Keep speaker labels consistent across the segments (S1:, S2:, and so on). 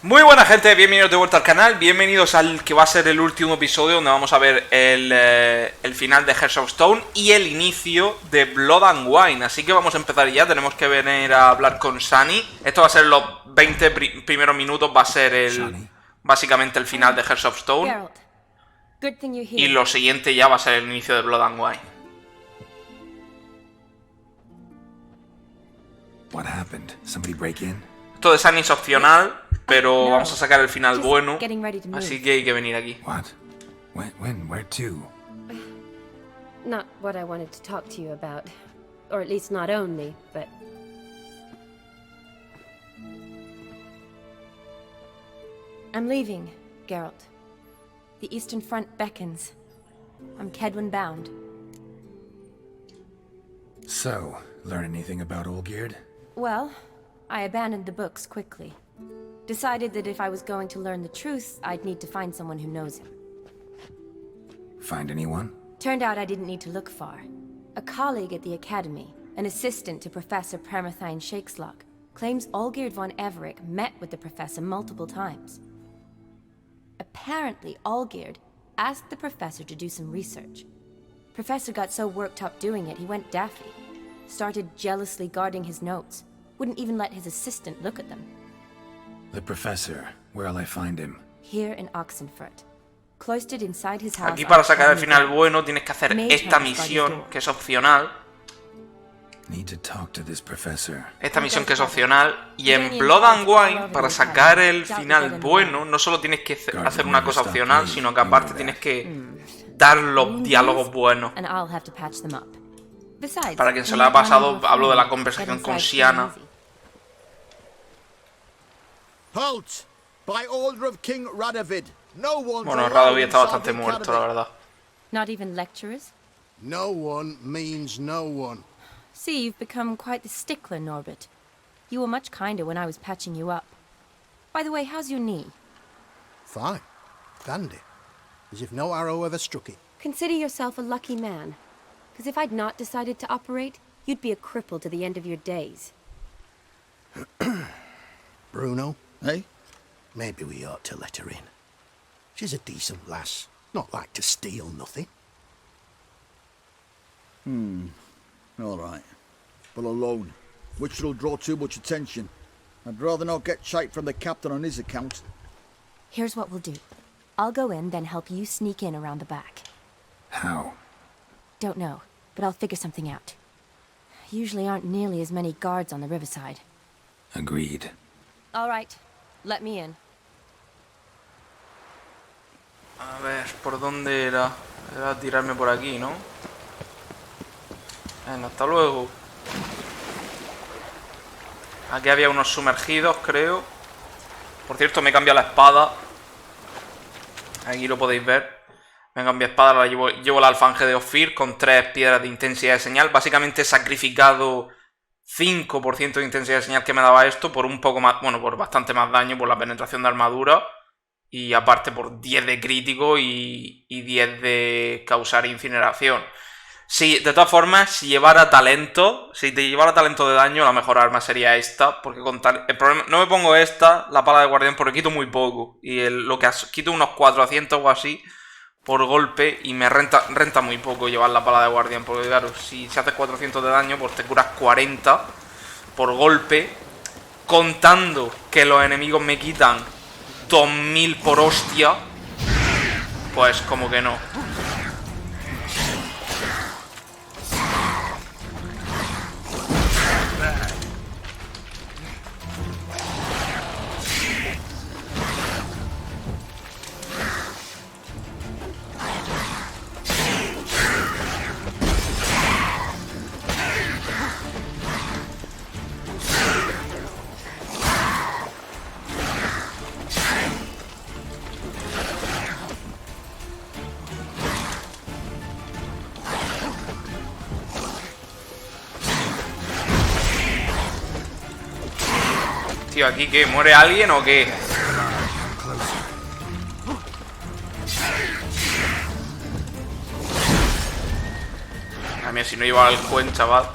S1: Muy buena gente, bienvenidos de vuelta al canal, bienvenidos al que va a ser el último episodio donde vamos a ver el final de Hearts of Stone y el inicio de Blood and Wine. Así que vamos a empezar ya, tenemos que venir a hablar con Sunny. Esto va a ser los 20 primeros minutos, va a ser básicamente el final de Hearts of Stone. Y lo siguiente ya va a ser el inicio de Blood and Wine.
S2: What happened? Somebody break in?
S1: Esto de Sunny es opcional, pero vamos a sacar el final bueno, así que hay que venir aquí.
S2: What? When? Where to?
S3: Not what I wanted to talk to you about. Or at least not only, but... I'm leaving, Geralt. The Eastern Front beckons. I'm Kedwin bound.
S2: So, learn anything about Olgierd?
S3: Well, I abandoned the books quickly. Decided that if I was going to learn the truth, I'd need to find someone who knows him.
S2: Find anyone?
S3: Turned out I didn't need to look far. A colleague at the Academy, an assistant to Professor Permathine Shakeslock, claims Olgierd von Everec met with the professor multiple times. Apparently, Olgierd asked the professor to do some research. Professor got so worked up doing it, he went daffy. Started jealously guarding his notes. Wouldn't even let his assistant look at them.
S2: The professor. Where'll I find him?
S3: Here in Oxenfurt. Cloistered inside his house.
S1: Aquí para sacar el final bueno tienes que hacer esta misión, que es opcional.
S2: Need to talk to this professor.
S1: Esta misión que es opcional. Y en Blood and Wine, para sacar el final bueno, no solo tienes que hacer una cosa opcional, sino que aparte tienes que dar los diálogos buenos. Para quien se lo ha pasado, hablo de la conversación con Siana. Bueno, Radovid está bastante muerto, la verdad.
S3: Not even lecturers?
S4: No one means no one.
S3: See, you've become quite the stickler, Norbert. You were much kinder when I was patching you up. By the way, how's your knee?
S4: Fine. Dandy. As if no arrow ever struck it.
S3: Consider yourself a lucky man. Because if I'd not decided to operate, you'd be a cripple to the end of your days.
S4: Bruno?
S5: Eh?
S4: Maybe we ought to let her in. She's a decent lass. Not like to steal nothing.
S5: All right. But alone, which will draw too much attention. I'd rather not get shite from the captain on his account.
S3: Here's what we'll do. I'll go in, then help you sneak in around the back.
S2: How?
S3: Don't know, but I'll figure something out. Usually aren't nearly as many guards on the riverside.
S2: Agreed.
S3: All right. Let me in.
S1: A ver, ¿por dónde era? Era tirarme por aquí, ¿no? Bueno, hasta luego. Aquí había unos sumergidos, creo. Por cierto, me he cambiado la espada. Aquí lo podéis ver. Me he cambiado espada, llevo la alfanje de Ophir con 3 piedras de intensidad de señal. Básicamente he sacrificado 5% de intensidad de señal que me daba esto por un poco más, bueno, por bastante más daño, por la penetración de armadura. Y aparte por 10 de crítico y 10 de causar incineración. Sí, de todas formas, si te llevara talento de daño, la mejor arma sería esta. Porque con el problema, no me pongo esta, la pala de guardián, porque quito muy poco. Y lo que quito unos 400 o así por golpe. Y me renta muy poco llevar la pala de guardián. Porque claro, si haces 400 de daño, pues te curas 40 por golpe. Contando que los enemigos me quitan 2000 por hostia, pues como que no. Tío, ¿aquí qué? ¿Muere alguien o qué? A mí si no llevaba el cuen, chaval.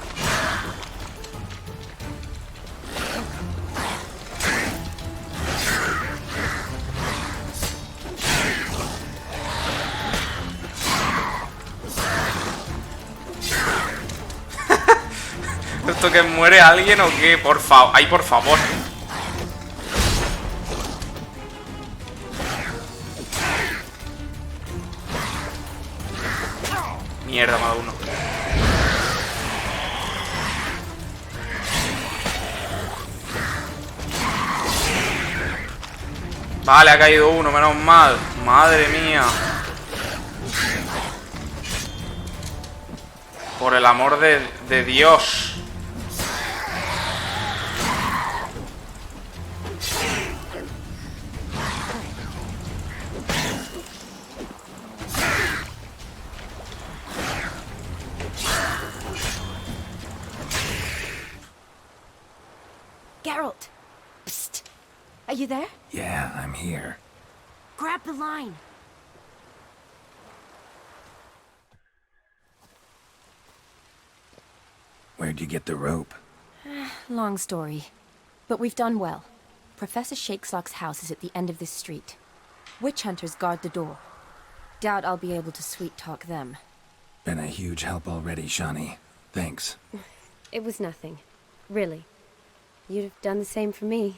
S1: ¿Esto que muere alguien o qué? Por favor. Ay, por favor. Mierda, me ha dado uno. Vale, ha caído uno, menos mal. Madre mía. Por el amor de Dios.
S3: Geralt! Psst. Are you there?
S2: Yeah, I'm here.
S3: Grab the line.
S2: Where'd you get the rope?
S3: Long story. But we've done well. Professor Shakeslock's house is at the end of this street. Witch hunters guard the door. Doubt I'll be able to sweet-talk them.
S2: Been a huge help already, Shani. Thanks.
S3: It was nothing. Really. You'd have done the same for me.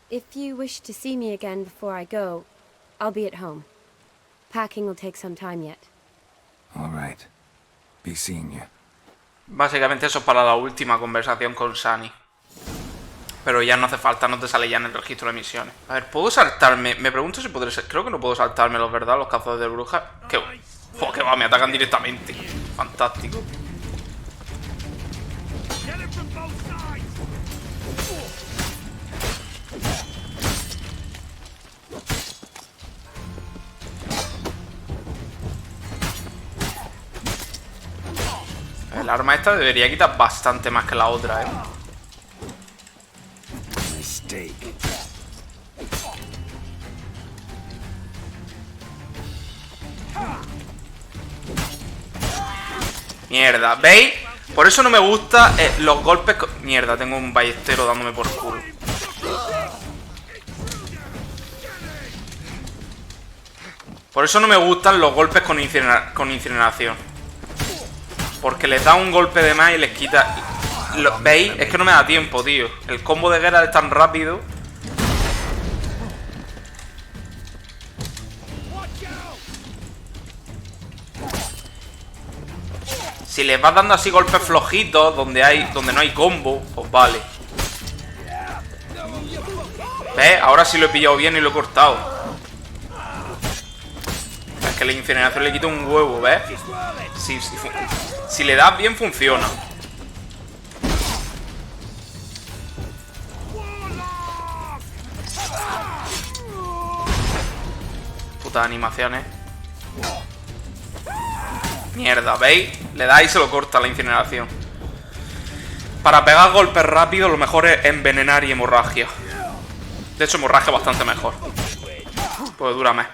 S3: If you wish to see me again before I go, I'll be at home. Packing will take some time yet.
S2: All right. Be seeing you.
S1: Básicamente eso es para la última conversación con Shani. Pero ya no hace falta, no te sale ya en el registro de misiones. A ver, ¿puedo saltarme? Me pregunto si podré ser... Creo que no puedo saltármelos, ¿verdad? Los cazadores de brujas. Que va, me atacan directamente. Fantástico. El arma esta debería quitar bastante más que la otra,
S2: Mistake.
S1: Mierda, ¿veis? Por eso no me gusta los golpes con... Mierda, tengo un ballestero dándome por culo. Por eso no me gustan los golpes con incineración. Porque les da un golpe de más y les quita... ¿Veis? Es que no me da tiempo, tío. El combo de Geralt es tan rápido. Si les vas dando así golpes flojitos donde no hay combo, pues vale. ¿Ves? Ahora sí lo he pillado bien y lo he cortado. Es que la incineración le quita un huevo, ¿ves? Si le das bien, funciona. Putas animaciones. Mierda, ¿veis? Le da y se lo corta la incineración. Para pegar golpes rápidos lo mejor es envenenar y hemorragia. De hecho, hemorragia bastante mejor. Pues dura más.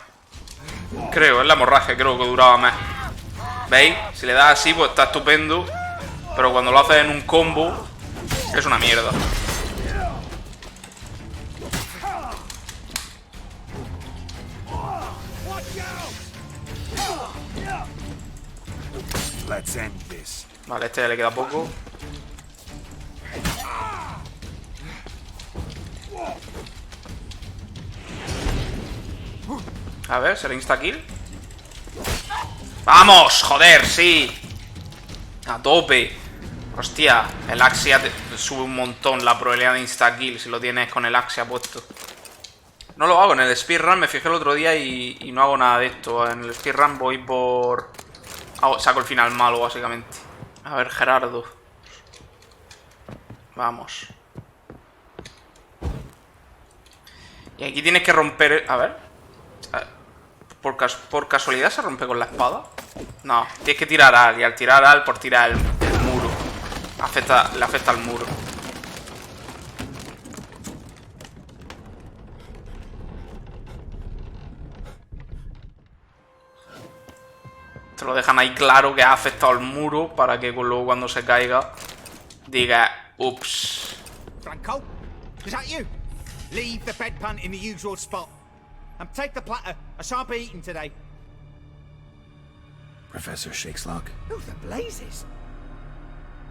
S1: Creo, es la hemorragia, creo que duraba más. ¿Veis? Si le das así, pues está estupendo. Pero cuando lo haces en un combo, es una mierda. Vale, este ya le queda poco. A ver, ¿será insta-kill? ¡Vamos! ¡Joder, sí! A tope. Hostia, el Axia te sube un montón la probabilidad de insta-kill si lo tienes con el Axia puesto. No lo hago en el speedrun, me fijé el otro día y no hago nada de esto. En el speedrun voy por... saco el final malo, básicamente. A ver, Gerardo. Vamos. Y aquí tienes que romper... A ver. ¿Por casualidad se rompe con la espada? No, tienes que tirar al. Y al tirar al, por tirar el muro. Le afecta al muro. Te lo dejan ahí claro que ha afectado al muro para que luego cuando se caiga diga, ups.
S6: Franco, is that you? Leave the bedpan in the usual spot. And take the platter. I shan't be eating today.
S2: Professor Shakeslock?
S6: Who the blazes?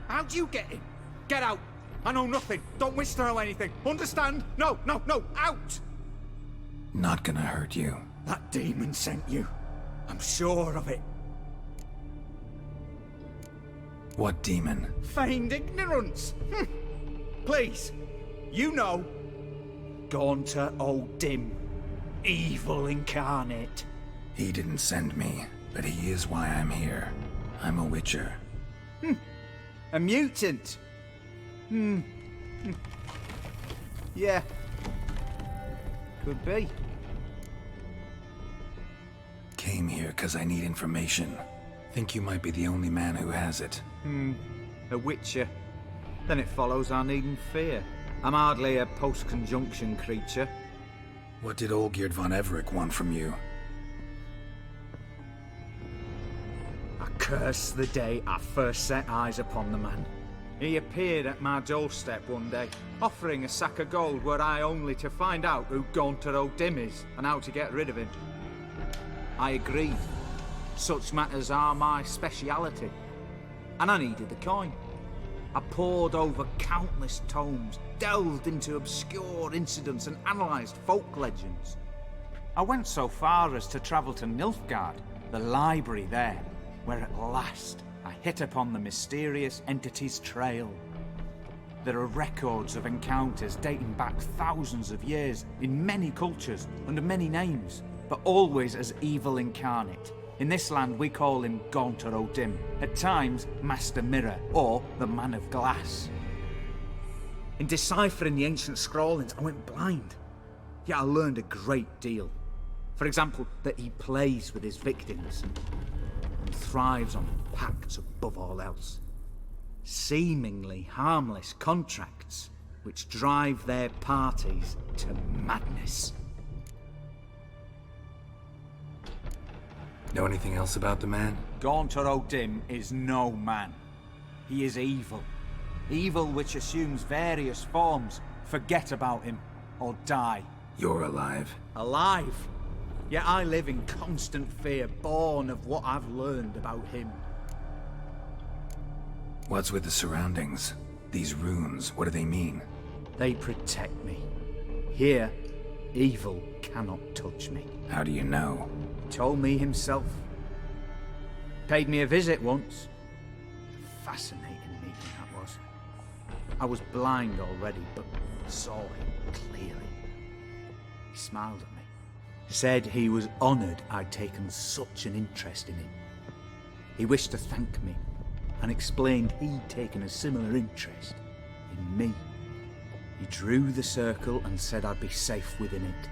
S6: How'd you get in? Get out! I know nothing. Don't wish to know anything. Understand? No, no, no, out!
S2: Not gonna hurt you.
S6: That demon sent you. I'm sure of it.
S2: What demon?
S6: Feigned ignorance. Please, you know. Gaunter O'Dim. Evil incarnate.
S2: He didn't send me, but he is why I'm here. I'm a witcher.
S6: A mutant. Yeah. Could be.
S2: Came here because I need information. Think you might be the only man who has it.
S6: A witcher. Then it follows I needn't fear. I'm hardly a post-conjunction creature.
S2: What did Olgierd von Everec want from you?
S6: I curse the day I first set eyes upon the man. He appeared at my doorstep one day, offering a sack of gold were I only to find out who Gaunter O'Dim is and how to get rid of him. I agreed. Such matters are my speciality. And I needed the coin. I pored over countless tomes, delved into obscure incidents and analysed folk legends. I went so far as to travel to Nilfgaard, the library there, where at last I hit upon the mysterious entity's trail. There are records of encounters dating back thousands of years in many cultures under many names, but always as evil incarnate. In this land we call him Gaunter O'Dim, at times Master Mirror or the Man of Glass. In deciphering the ancient scrawlings I went blind, yet I learned a great deal. For example, that he plays with his victims and thrives on pacts above all else. Seemingly harmless contracts which drive their parties to madness.
S2: Know anything else about the man?
S6: Gaunter O'Dim is no man. He is evil. Evil which assumes various forms. Forget about him, or die.
S2: You're alive.
S6: Alive? Yet I live in constant fear, born of what I've learned about him.
S2: What's with the surroundings? These runes, what do they mean?
S6: They protect me. Here, evil cannot touch me.
S2: How do you know?
S6: He told me himself. Paid me a visit once. Fascinating meeting that was. I was blind already, but saw him clearly. He smiled at me. Said he was honoured I'd taken such an interest in him. He wished to thank me, and explained he'd taken a similar interest in me. He drew the circle and said I'd be safe within it.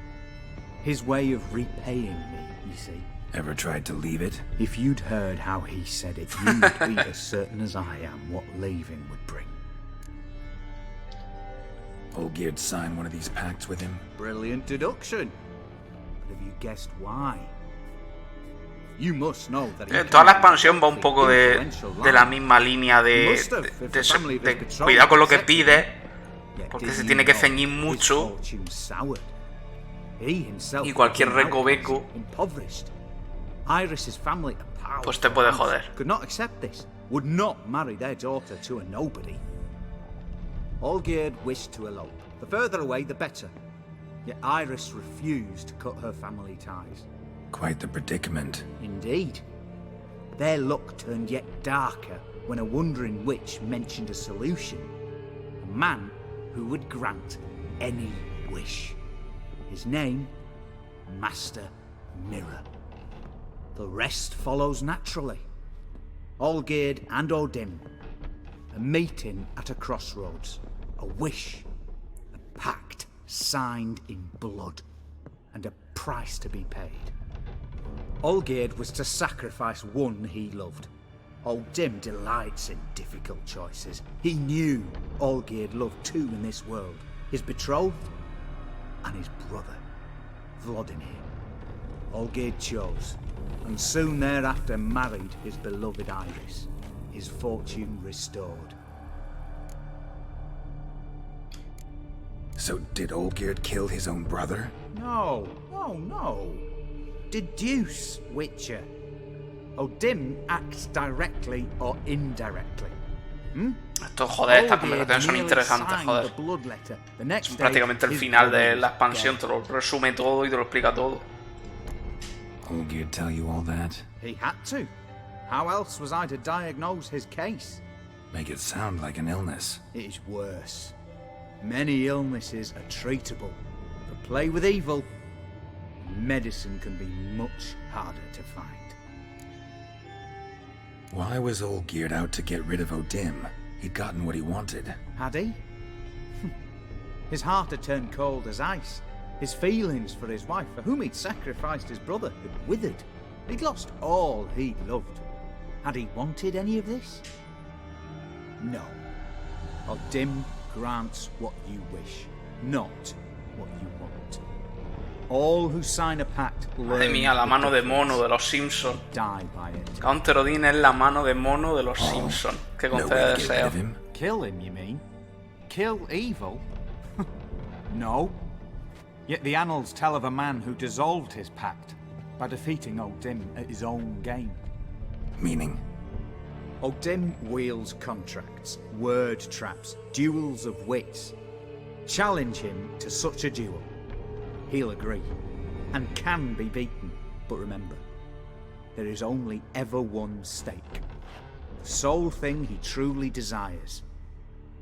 S6: His way of repaying me, you see.
S2: Ever tried to leave it?
S6: If you'd heard how he said it, you'd be as certain as I am what leaving would bring.
S2: Olgierd signed one of these pacts with him?
S6: Brilliant deduction. But have you guessed why? You must know that
S1: toda la expansión va un poco de la misma línea de cuidado con lo que pide, porque se tiene que ceñir mucho y cualquier recoveco pues te puede joder.
S6: Could not accept this, would not marry their daughter to a nobody. Olgierd wished to elope. The further away, the better. Yet Iris refused to cut her family ties.
S2: Quite the predicament.
S6: Indeed. Their luck turned yet darker when a wandering witch mentioned a solution. A man who would grant any wish. His name, Master Mirror. The rest follows naturally. Olgierd and O'Dim. A meeting at a crossroads. A wish. A pact signed in blood. And a price to be paid. Olgierd was to sacrifice one he loved. O'Dim delights in difficult choices. He knew Olgierd loved two in this world. His betrothed and his brother, Vladimir. Olgierd chose, and soon thereafter married his beloved Iris, his fortune restored.
S2: So did Olgierd kill his own brother?
S6: No. Deduce, Witcher. O'Dim acts directly or indirectly.
S1: Esto, joder, estas conversaciones son interesantes, joder. Son prácticamente el final de la expansión, te lo resume todo y te lo explica todo.
S2: Olgierd tell you all that?
S6: He had to. How else was I to diagnose his case?
S2: Make it sound like an illness.
S6: It is worse. Many illnesses are treatable, but play with evil, medicine can be much harder to find.
S2: Why was Olgierd out to get rid of Odim? He'd gotten what he wanted.
S6: Had he? His heart had turned cold as ice. His feelings for his wife, for whom he'd sacrificed his brother, had withered. He'd lost all he'd loved. Had he wanted any of this? No. Odim grants what you wish, not what you want. All who sign a pact
S1: Madre mía, la mano de mono de los Simpsons.
S6: Die by it.
S1: Counter Odin es la mano de mono de los Simpsons, que
S2: No way
S1: concede
S2: to get rid
S1: deseos.
S2: of him.
S6: Kill him, you mean? Kill evil? No. Yet the annals tell of a man who dissolved his pact by defeating Odim at his own game.
S2: Meaning?
S6: Odim wields contracts, word traps, duels of wits. Challenge him to such a duel. He'll agree, and can be beaten. But remember, there is only ever one stake. The sole thing he truly desires.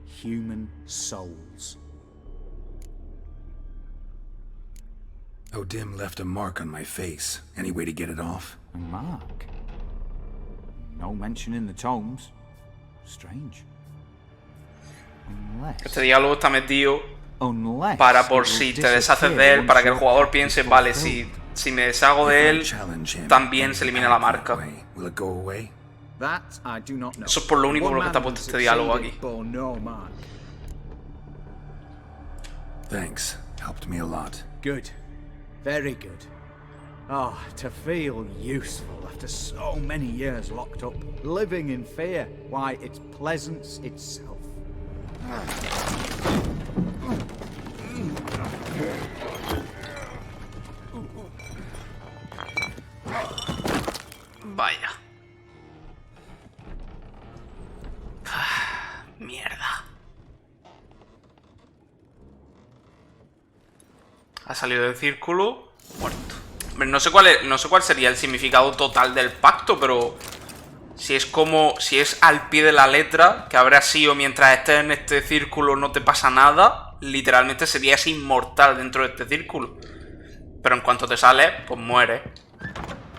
S6: Human souls.
S2: Odim left a mark on my face. Any way to get it off?
S6: A mark? No mention in the tomes. Strange.
S1: Este diálogo está metido
S6: Unless
S1: para por si te deshaces de él, para que el jugador piense, vale, si me deshago de él, también se elimina la marca.
S2: Will it go away?
S6: That I do not know.
S1: Eso es por lo único por lo que está puesto este diálogo aquí.
S2: Thanks. Helped me a lot.
S6: Good. Very good. Oh, to feel useful after so many years locked up, living in fear. Why, it's pleasance itself.
S1: Vaya. Mierda. Ha salido del círculo, muerto. Hombre, no sé cuál sería el significado total del pacto, pero si es al pie de la letra, que habrá sido mientras estés en este círculo no te pasa nada, literalmente serías inmortal dentro de este círculo. Pero en cuanto te sales, pues mueres.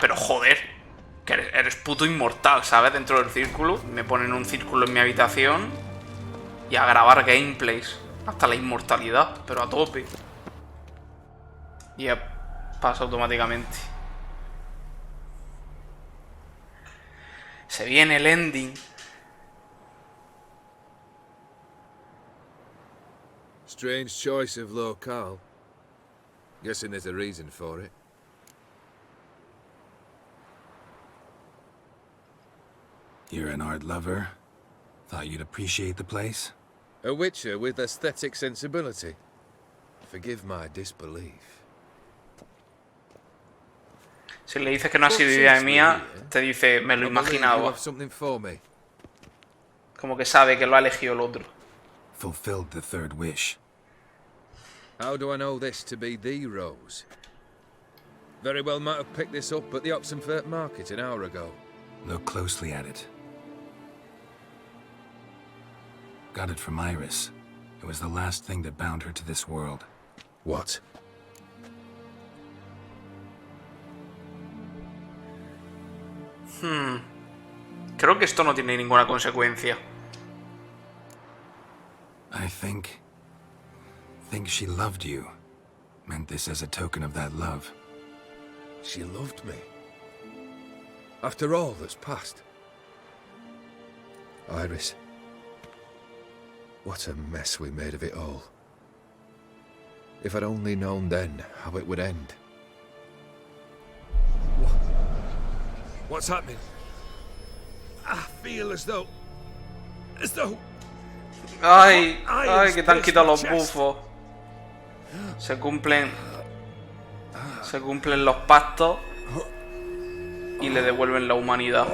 S1: Pero joder, que eres puto inmortal, ¿sabes? Dentro del círculo. Me ponen un círculo en mi habitación y a grabar gameplays hasta la inmortalidad, pero a tope. Y pasa automáticamente. Se viene el ending.
S7: Strange choice of locale. Guessing there's a reason for it.
S2: You're an art lover? Thought you'd appreciate the place?
S7: A witcher with aesthetic sensibility. Forgive my disbelief.
S1: Si le dices que no ha sido idea mía, te dice, me lo imaginaba. Como que sabe que lo ha elegido el otro.
S2: Fulfilled the third wish.
S7: How do I know this to be the rose? Very well might have picked this up at the Oxenfurt market an hour ago.
S2: Look closely at it. Got it from Iris. It was the last thing that bound her to this world.
S7: What?
S1: Creo que esto no tiene ninguna consecuencia.
S2: I think she loved you. Meant this as a token of that love.
S7: She loved me. After all that's passed. Iris. What a mess we made of it all. If I'd only known then how it would end. What's happening? I feel as though...
S1: Ay, que te han quitado los bufos. Se cumplen los pactos y le devuelven la humanidad.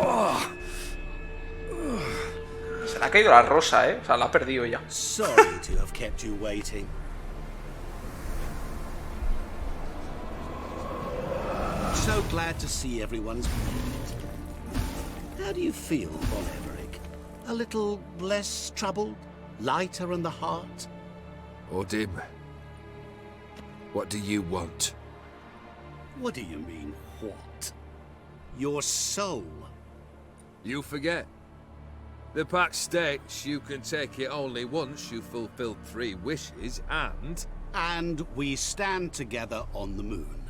S1: Se le ha caído la rosa, O sea, la ha perdido ya.
S4: Sorry to have kept you waiting. So glad to see everyone's pleased. How do you feel, Von Everett? A little less troubled? Lighter in the heart?
S7: Odim, what do you want?
S4: What do you mean, what? Your soul.
S7: You forget. The pact states you can take it only once you've fulfilled 3 wishes, and...
S4: And we stand together on the moon.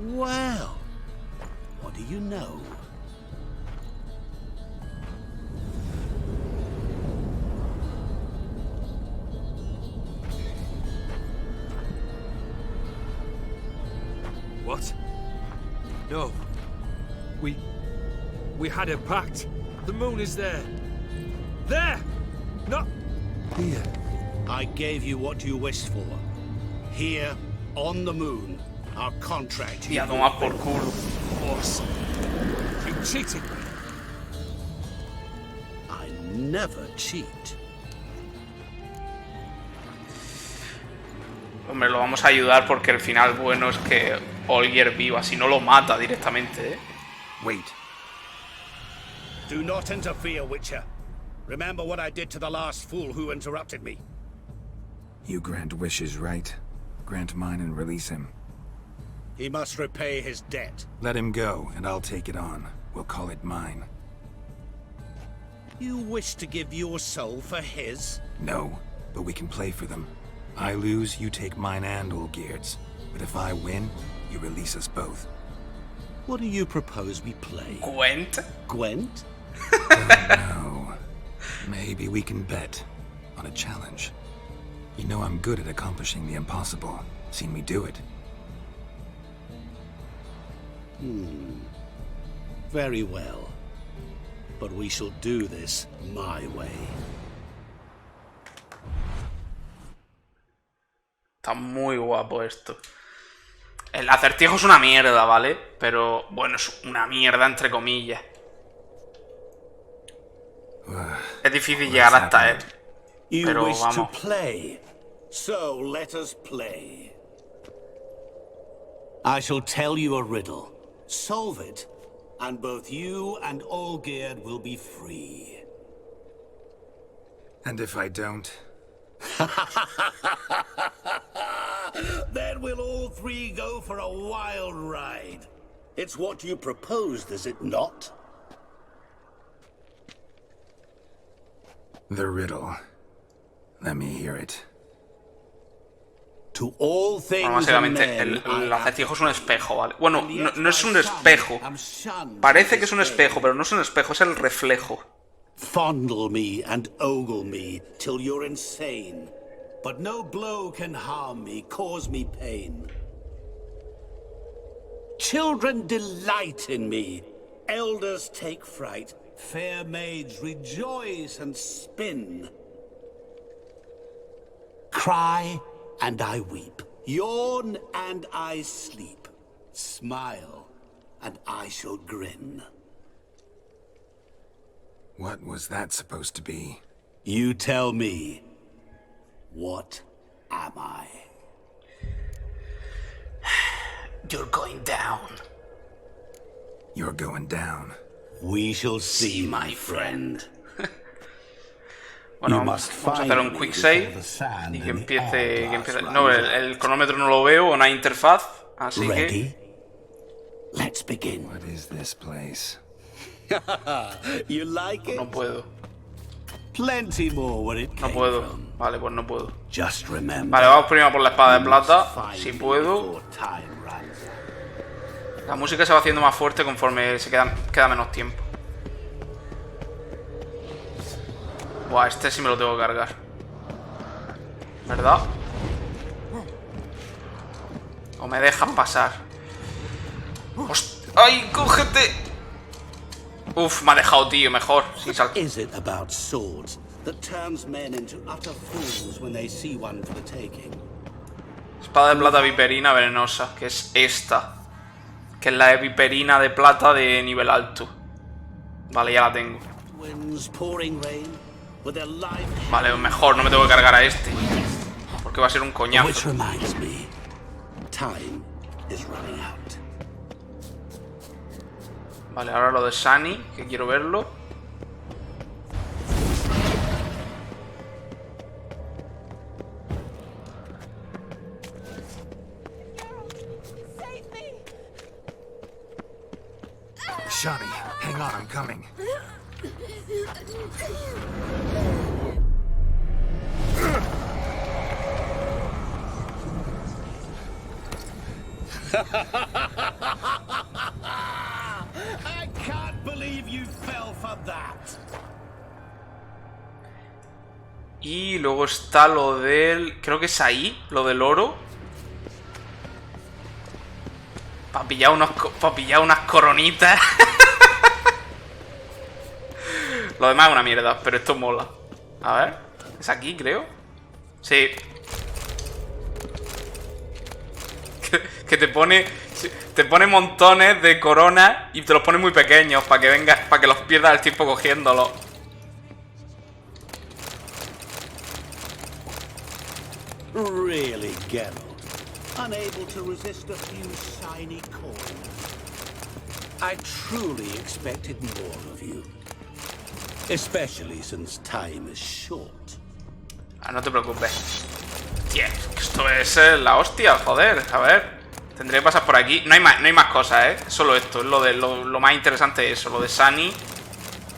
S4: Well, what do you know?
S7: What? No. We had a pact. The moon is there. There! Not here.
S4: I gave you what you wished for. Here, on the moon, our contract.
S1: Y a tomar por culo.
S7: Boss, you cheated me.
S4: I never cheat.
S1: Hombre, lo vamos a ayudar porque el final bueno es que Olgierd viva. Si no, lo mata directamente,
S5: Wait.
S4: Do not interfere, Witcher. Remember what I did to the last fool who interrupted me.
S2: You grant wishes, right? Grant mine and release him.
S4: He must repay his debt.
S2: Let him go, and I'll take it on. We'll call it mine.
S4: You wish to give your soul for his?
S2: No, but we can play for them. I lose, you take mine and Olgierd's. But if I win, you release us both.
S4: What do you propose we play?
S1: Gwent.
S4: Gwent?
S2: No. Maybe we can bet on a challenge. You know I'm good at accomplishing the impossible. Seen me do it.
S4: Very well. But we shall do this my way.
S1: Está muy guapo esto. El acertijo es una mierda, ¿vale? Pero, bueno, es una mierda entre comillas. Es difícil llegar hasta él. Pero
S4: You wish to
S1: vamos.
S4: play. So let us play. I shall tell you a riddle. Solve it, and both you and Olgierd will be free.
S2: And if I don't?
S4: Then we'll all 3 go for a wild ride. It's what you proposed, is it not?
S2: The riddle. Let me hear it.
S4: To all
S1: Bueno,
S4: things
S1: básicamente, el acertijo es un espejo, ¿vale? Bueno, no es un espejo. Parece que es un espejo, pero no es un espejo, es el reflejo.
S4: Fondle me and ogle me till you're insane. But no blow can harm me, cause me pain. Children delight in me. Elders take fright. Fair maids rejoice and spin. Cry and I weep. Yawn and I sleep. Smile and I shall grin.
S2: What was that supposed to be?
S4: You tell me. What am I?
S1: You're going down.
S2: You're going down.
S4: We shall see, my friend.
S1: Bueno,
S4: You
S1: vamos
S4: must
S1: a hacer
S4: find
S1: un
S4: me
S1: quick
S4: before
S1: save
S4: the sand
S1: y que
S4: and the
S1: empiece...
S4: hourglass
S1: No,
S4: runs
S1: el cronómetro no lo veo, o no hay interfaz, así que...
S4: Ready? Let's begin.
S2: What is this place?
S4: You like it?
S1: No puedo,
S4: Plenty more where it
S1: no
S4: came
S1: puedo.
S4: from.
S1: Vale, pues no puedo.
S4: Just remember.
S1: Vale, vamos primero por la espada de
S4: you
S1: plata,
S4: must find
S1: si
S4: me
S1: puedo.
S4: before time runs out.
S1: La música se va haciendo más fuerte conforme se queda menos tiempo. Buah, este sí me lo tengo que cargar. ¿Verdad? O me dejas pasar. ¡Ay, cógete! Uf, me ha dejado, tío, mejor. Sin saltar.
S4: Is it about swords that turns men into utter fools when they see one for the taking?
S1: Espada de plata viperina venenosa, que es esta. Que es la viperina de plata de nivel alto. Vale, ya la tengo.
S4: Winds, pouring rain, with their life.
S1: Vale, mejor, no me tengo que cargar a este. Porque va a ser un
S4: Which
S1: coñazo.
S4: reminds me, time is running out.
S1: Vale, ahora lo de Sunny, que quiero verlo.
S2: Shani, hang on, I'm coming.
S4: I can't believe you fell for that.
S1: Y luego está lo del... Creo que es ahí, lo del oro. Para pillar unas coronitas. Lo demás es una mierda, pero esto mola. A ver, es aquí, creo. Sí. Que te pone montones de coronas y te los pone muy pequeños para que los pierdas el tiempo cogiéndolos.
S4: Really, Geralt? Unable to resist a few shiny coins? I truly expected more of you. Especially since time is short.
S1: Ah, no te preocupes. Tía, esto es la hostia, joder. A ver, tendré que pasar por aquí. No hay más cosas, solo esto. Es lo más interesante es eso. Lo de Sunny.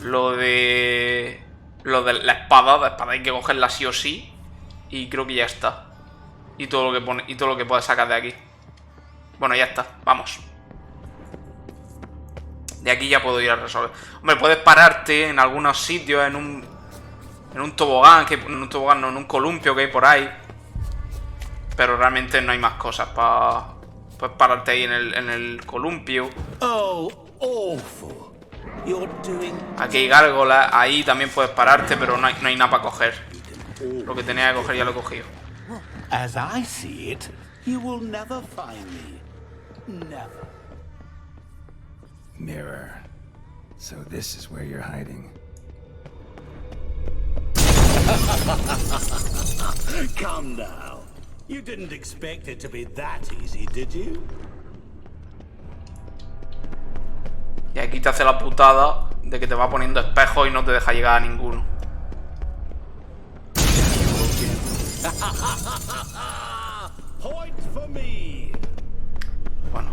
S1: Lo de la espada. La espada hay que cogerla sí o sí. Y creo que ya está. Y todo lo que pone, y todo lo que puedes sacar de aquí. Bueno, ya está, vamos. De aquí ya puedo ir a resolver. Hombre, puedes pararte en algunos sitios, en un tobogán, en un columpio que hay por ahí. Pero realmente no hay más cosas para... Puedes pararte ahí en el columpio.
S4: Oh, awful. You're doing...
S1: Aquí hay gárgolas, ahí también puedes pararte, pero no hay nada para coger. Lo que tenía que coger ya lo he cogido.
S4: As I see it, you will never find me. Never.
S2: Mirror. So this is where you're hiding.
S4: Come now. You didn't expect it to be that easy, did you?
S1: Y aquí te hace la putada de que te va poniendo espejos y no te deja llegar a ninguno.
S4: Point for me.
S1: Bueno.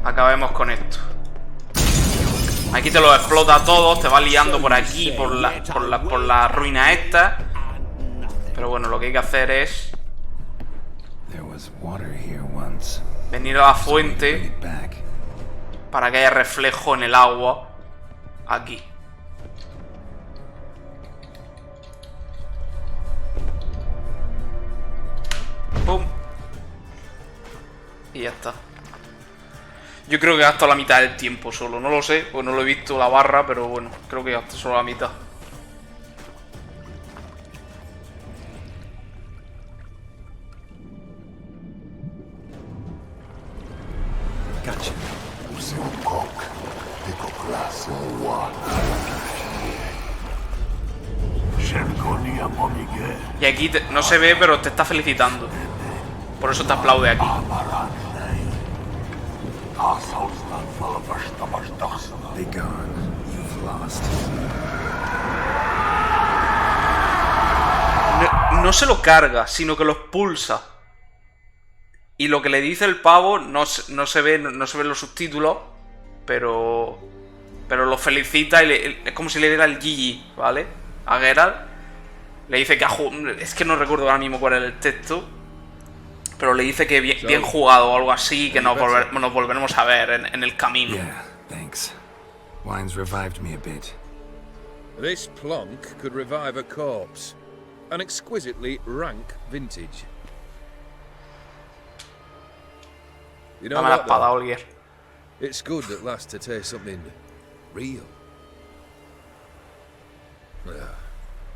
S1: Acabemos con esto. Aquí te los explota a todos, te va liando por aquí, por la ruina esta. Pero bueno, lo que hay que hacer es venir a la fuente para que haya reflejo en el agua. Aquí. ¡Pum! Y ya está. Yo creo que gasto la mitad del tiempo solo. No lo sé, pues no lo he visto la barra, pero bueno, creo que gasto solo la mitad.
S2: Gotcha.
S1: Y aquí no se ve, pero te está felicitando. Por eso te aplaude aquí.
S2: Be gone. You've lost.
S1: No se lo carga, sino que lo expulsa. Y lo que le dice el pavo no se ven los subtítulos, pero lo felicita y es como si le diera el GG, ¿vale? A Geralt. Le dice que es que no recuerdo ahora mismo cuál es el texto, pero le dice que bien jugado o algo así, que nos volveremos a ver en el camino.
S2: Yeah, thanks. Wine's revived me a bit.
S7: This plonk could revive a corpse. An exquisitely rank vintage. You know
S1: Dame la
S7: what,
S1: espada,
S7: though?
S1: Olgierd.
S7: It's good at last to taste something real.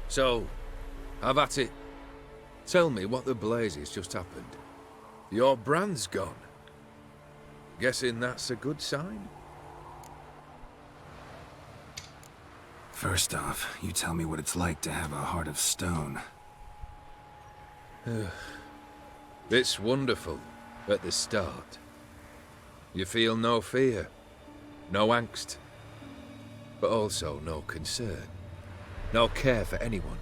S7: So, have at it. Tell me what the blazes just happened. Your brand's gone. Guessing that's a good sign?
S2: First off, you tell me what it's like to have a heart of stone.
S7: It's wonderful at the start. You feel no fear, no angst, but also no concern, no care for anyone,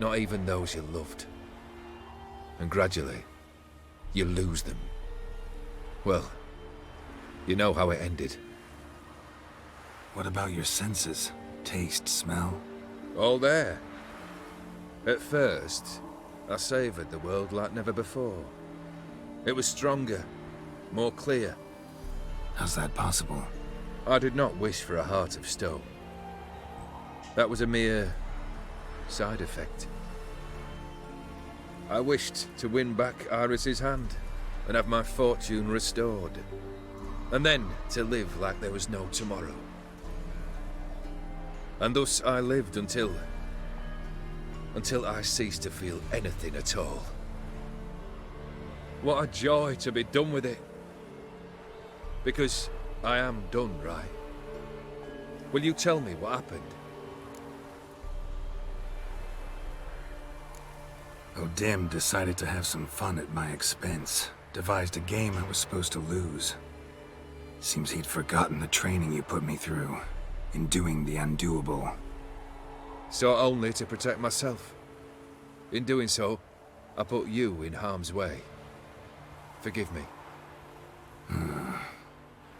S7: not even those you loved. And gradually, you lose them. Well, you know how it ended.
S2: What about your senses? Taste, smell?
S7: All there. At first, I savoured the world like never before. It was stronger, more clear.
S2: How's that possible?
S7: I did not wish for a heart of stone. That was a mere side effect. I wished to win back Iris's hand and have my fortune restored. And then to live like there was no tomorrow. And thus I lived until I ceased to feel anything at all. What a joy to be done with it. Because I am done, right? Will you tell me what happened?
S2: Odim decided to have some fun at my expense. Devised a game I was supposed to lose. Seems he'd forgotten the training you put me through. In doing the undoable.
S7: So only to protect myself. In doing so, I put you in harm's way. Forgive me.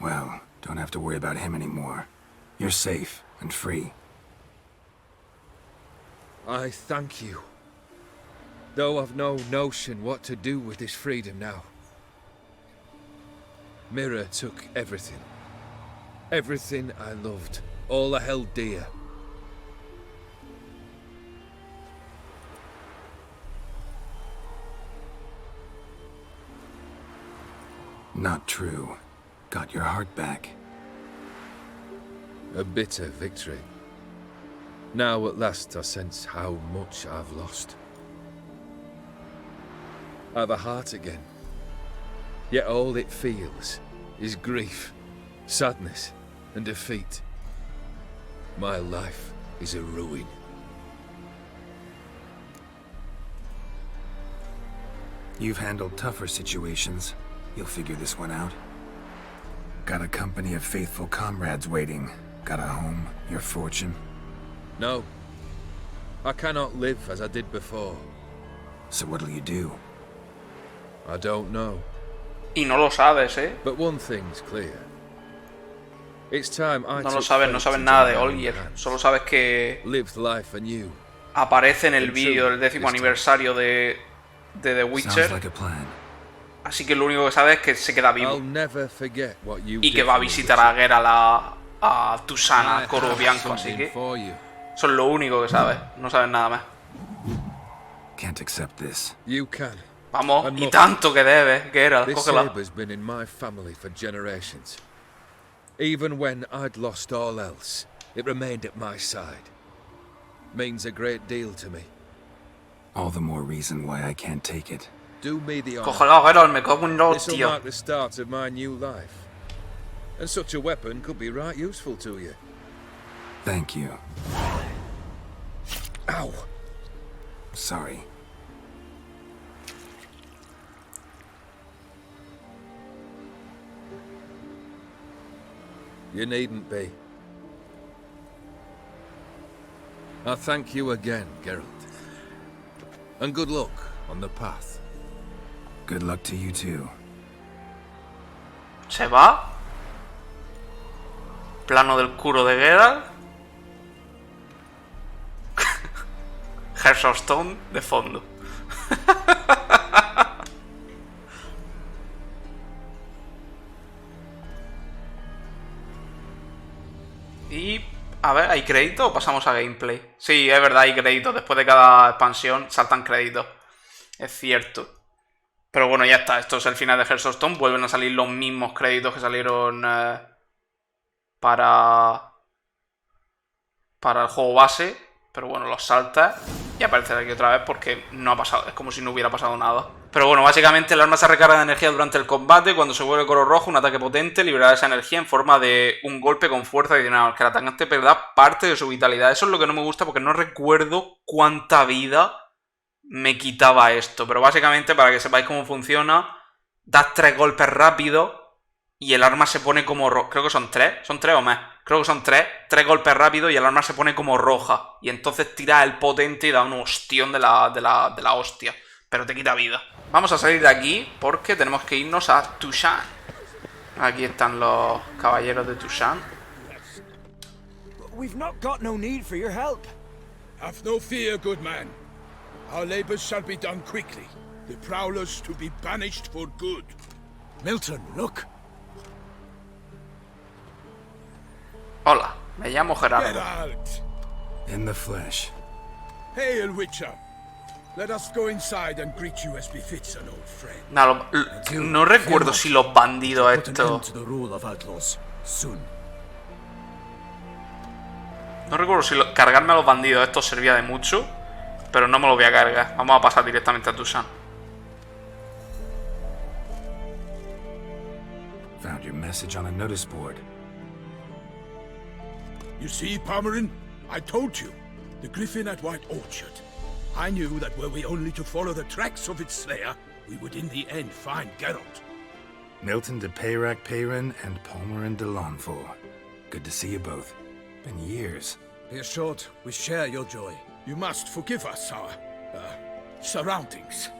S2: Well, don't have to worry about him anymore. You're safe and free.
S7: I thank you. Though I've no notion what to do with this freedom now. Mira took everything. Everything I loved. All I held dear.
S2: Not true. Got your heart back.
S7: A bitter victory. Now at last I sense how much I've lost. I've a heart again. Yet all it feels is grief, sadness, and defeat. My life is a ruin.
S2: You've handled tougher situations. You'll figure this one out. Got a company of faithful comrades waiting. Got a home, your fortune.
S7: No. I cannot live as I did before.
S2: So what'll you do?
S7: I don't know.
S1: Y no lo sabes, ¿eh?
S7: But one thing's clear. It's time I
S1: No lo
S7: took
S1: sabes, no
S7: fate
S1: sabes
S7: into
S1: nada de
S7: my own
S1: Olgierd.
S7: hands.
S1: Solo sabes que
S7: Lived life anew.
S1: aparece en el vídeo del 10º aniversario de The
S2: Sounds
S1: Witcher.
S2: like a plan.
S1: Así que lo único que sabes es que se queda vivo.
S7: I'll never forget what you
S1: Y que
S7: did
S1: va a
S7: for me,
S1: visitar
S7: Witcher.
S1: a Tusana,
S7: I
S1: Coro
S7: have
S1: Bianco. Así
S7: something
S1: que
S7: for you.
S1: eso es lo único que sabes. No sabes nada más.
S2: Can't accept this.
S7: You can.
S1: Vamos,
S7: And
S1: y
S7: look,
S1: tanto que debes, Geralt,
S7: This
S1: cógela.
S7: saber's been in my family for generations. Even when I'd lost all else, it remained at my side. Means a great deal to me.
S2: All the more reason why I can't take it.
S7: Do me the honor.
S1: Cógela, Geralt, me cago en la
S7: This'll
S1: hostia.
S7: mark the start of my new life. And such a weapon could be right useful to you.
S2: Thank you.
S7: Ow!
S2: Sorry.
S7: You needn't be. I thank you again, Geralt. And good luck on the path.
S2: Good luck to you too.
S1: Se va. Plano del culo de Geralt. Hearthstone de fondo. Y... a ver, ¿hay crédito o pasamos a gameplay? Sí, es verdad, hay créditos. Después de cada expansión saltan créditos. Es cierto. Pero bueno, ya está. Esto es el final de Hearthstone. Vuelven a salir los mismos créditos que salieron para el juego base. Pero bueno, los saltas y aparece aquí otra vez porque no ha pasado. Es como si no hubiera pasado nada. Pero bueno, básicamente el arma se recarga de energía durante el combate. Cuando se vuelve color rojo, un ataque potente liberará esa energía en forma de un golpe con fuerza adicional. Que el atacante perderá parte de su vitalidad. Eso es lo que no me gusta porque no recuerdo cuánta vida me quitaba esto. Pero básicamente, para que sepáis cómo funciona, das 3 golpes rápidos y el arma se pone como roja. Creo que son 3. ¿Son 3 o más? Creo que son 3. 3 golpes rápidos y el arma se pone como roja. Y entonces tira el potente y da un ostión de la hostia. Pero te quita vida. Vamos a salir de aquí porque tenemos que irnos a Tushan. Aquí están los caballeros de Tushan.
S8: We've not got no need for your help.
S9: Have no fear, good man. Our labors shall be done quickly. The prowlers to be banished for good.
S8: Milton, look.
S1: Hola, me llamo Gerardo.
S9: Geralt!
S2: In the flesh.
S9: Hail, Witcher! Let us go inside and greet you as befits an old friend.
S1: No recuerdo si los bandidos estos... No recuerdo si cargarme a los bandidos estos servía de mucho. Pero no me lo voy a cargar. Vamos a pasar directamente a Tushan.
S2: Found your message on a notice board.
S9: You see, Pomeran? I told you. The griffin at White Orchard. I knew that were we only to follow the tracks of its slayer, we would in the end find Geralt.
S2: Milton de Peyrac Peyran and Palmerin de Lawnful. Good to see you both. Been years.
S8: Be assured, we share your joy.
S9: You must forgive us our surroundings.